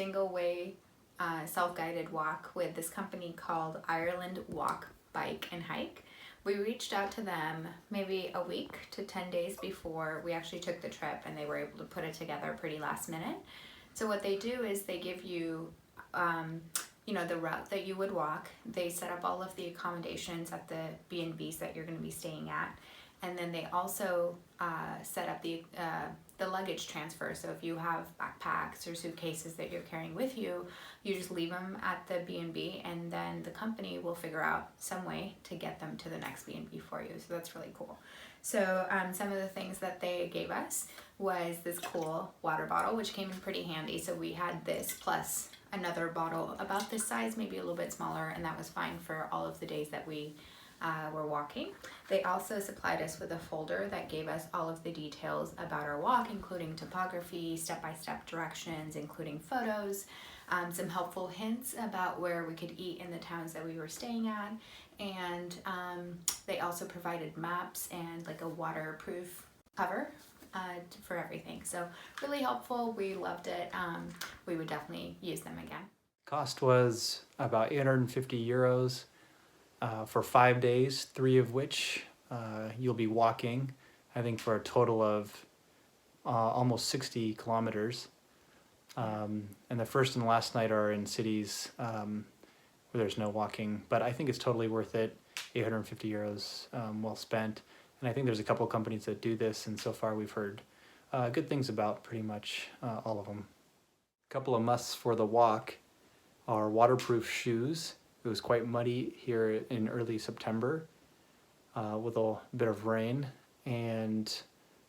Dingle Way self-guided walk with this company called Ireland Walk, Bike, and Hike. We reached out to them maybe a week to 10 days before we actually took the trip, and they were able to put it together pretty last minute. So what they do is they give you the route that you would walk. They set up all of the accommodations at the B&Bs that you're going to be staying at, and then they also set up the luggage transfer. So if you have backpacks or suitcases that you're carrying with you, you just leave them at the B&B, and then the company will figure out some way to get them to the next B&B for you. So that's really cool. So some of the things that they gave us was this cool water bottle, which came in pretty handy. So we had this plus another bottle about this size, maybe a little bit smaller, and that was fine for all of the days that we were walking. They also supplied us with a folder that gave us all of the details about our walk, including topography, step-by-step directions, including photos, some helpful hints about where we could eat in the towns that we were staying at, and they also provided maps and like a waterproof cover for everything. So really helpful. We loved it. We would definitely use them again. Cost was about 850 euros for 5 days, 3 of which you'll be walking, I think for a total of almost 60 kilometers. And the first and last night are in cities where there's no walking, but I think it's totally worth it. 850 euros well spent. And I think there's a couple of companies that do this, and so far we've heard good things about pretty much all of them. A couple of musts for the walk are waterproof shoes. It was quite muddy here in early September with a bit of rain, and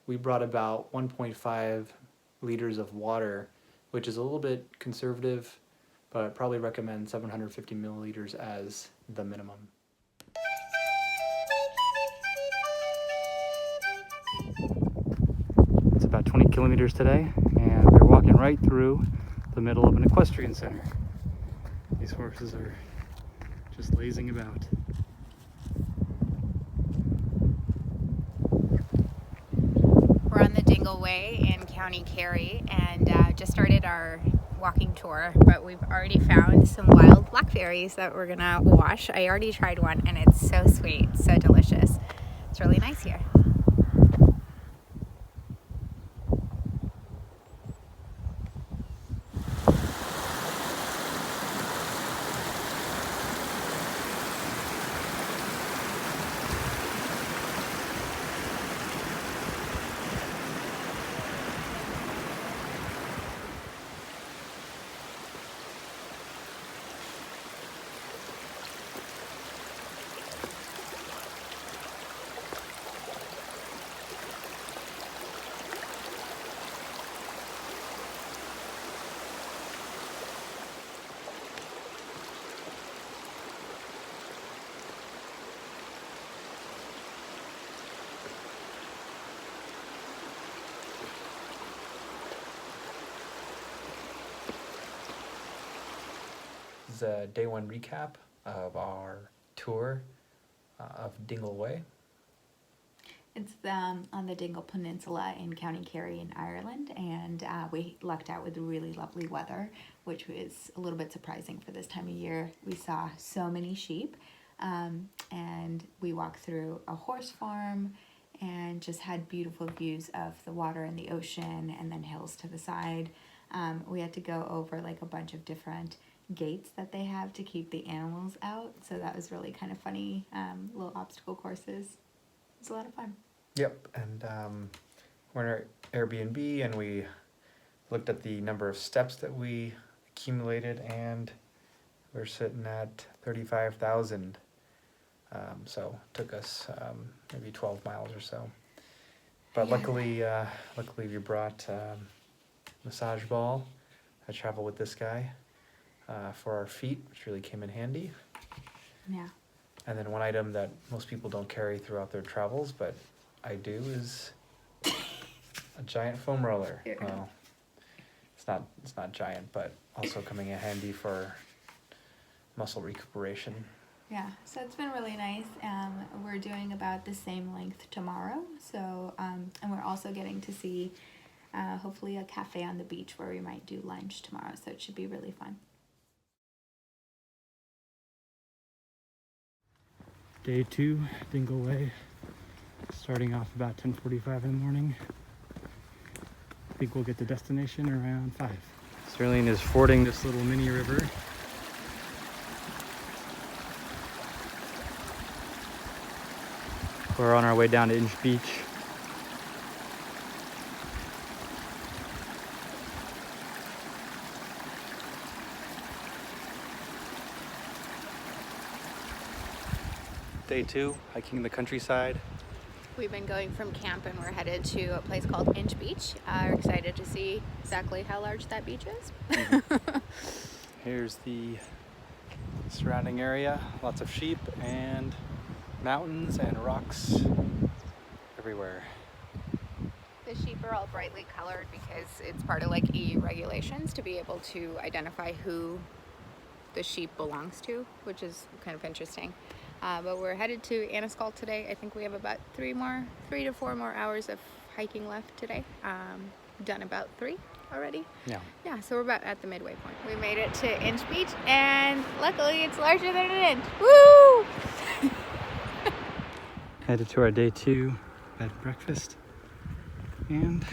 we brought about 1.5 liters of water, which is a little bit conservative, but I'd probably recommend 750 milliliters as the minimum. It's about 20 kilometers today, and we're walking right through the middle of an equestrian center. These horses are just lazing about. We're on the Dingle Way in County Kerry, and just started our walking tour, but we've already found some wild blackberries that we're gonna wash. I already tried one, and it's so sweet, so delicious. It's really nice here. This is a day one recap of our tour of Dingle Way. It's on the Dingle Peninsula in County Kerry in Ireland, and we lucked out with really lovely weather, which was a little bit surprising for this time of year. We saw so many sheep, and we walked through a horse farm and just had beautiful views of the water and the ocean, and then hills to the side. We had to go over like a bunch of different gates that they have to keep the animals out, so that was really kind of funny, little obstacle courses. It was a lot of fun. Yep, and we're in our Airbnb, and we looked at the number of steps that we accumulated, and we're sitting at 35,000. So it took us maybe 12 miles or so. But luckily we brought massage ball. I travel with this guy for our feet, which really came in handy. Yeah. And then one item that most people don't carry throughout their travels, but I do, is a giant foam roller. Yeah. Well, it's not giant, but also coming in handy for muscle recuperation. Yeah, so it's been really nice. We're doing about the same length tomorrow, so and we're also getting to see hopefully a cafe on the beach where we might do lunch tomorrow. So it should be really fun. Day 2, Dingle Way, starting off about 10:45 in the morning. I think we'll get to destination around 5. Sterling is fording this little mini river. We're on our way down to Inch Beach. Day 2, hiking the countryside. We've been going from camp and we're headed to a place called Inch Beach. We're excited to see exactly how large that beach is. Here's the surrounding area. Lots of sheep and mountains and rocks everywhere. The sheep are all brightly colored because it's part of like EU regulations to be able to identify who the sheep belongs to, which is kind of interesting. But we're headed to Anniscall today. I think we have about 3 to 4 more hours of hiking left today. Done about 3 already. Yeah, so we're about at the midway point. We made it to Inch Beach, and luckily it's larger than an inch. Woo! Headed to our day 2 bed and breakfast, and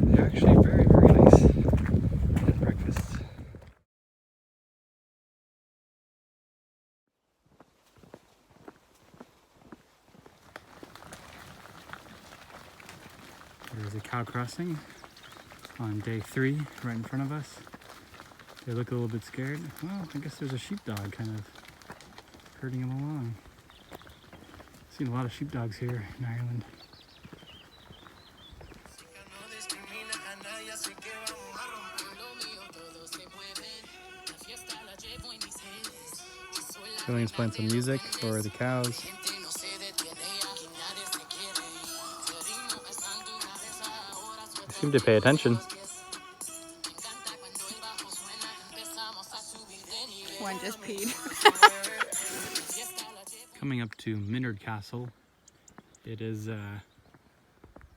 they're actually very, very nice bed and breakfasts. There's a cow crossing on day 3 right in front of us. They look a little bit scared. Well, I guess there's a sheepdog kind of herding them along. Seen a lot of sheepdogs here in Ireland. Julian's playing some music for the cows. They seem to pay attention. One just peed. Coming up to Minard Castle. It is in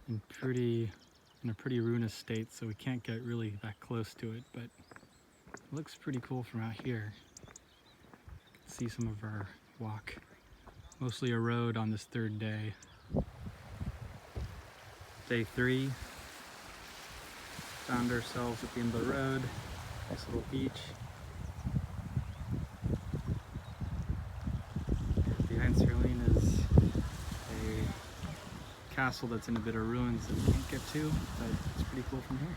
a pretty ruinous state, so we can't get really that close to it, but it looks pretty cool from out here. See some of our walk. Mostly a road on this 3rd day. Day 3. Found ourselves at the end of the road. Nice little beach. Behind Sterling is a castle that's in a bit of ruins that we can't get to, but it's pretty cool from here.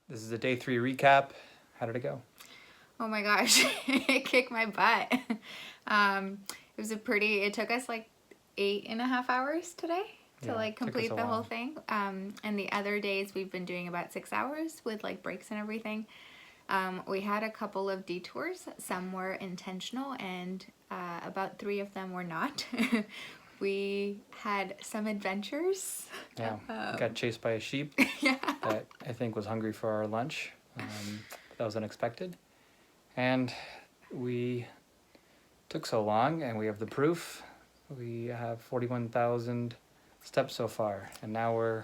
This is a day 3 recap. How did it go? Oh my gosh, it kicked my butt. It took us like 8.5 hours today to complete the whole thing. And the other days we've been doing about 6 hours with like breaks and everything. We had a couple of detours. Some were intentional and about 3 of them were not. We had some adventures. Yeah, got chased by a sheep that I think was hungry for our lunch. That was unexpected. And we took so long, and we have the proof. We have 41,000 steps so far, and now we're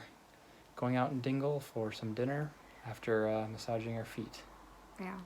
going out in Dingle for some dinner after massaging our feet. Yeah.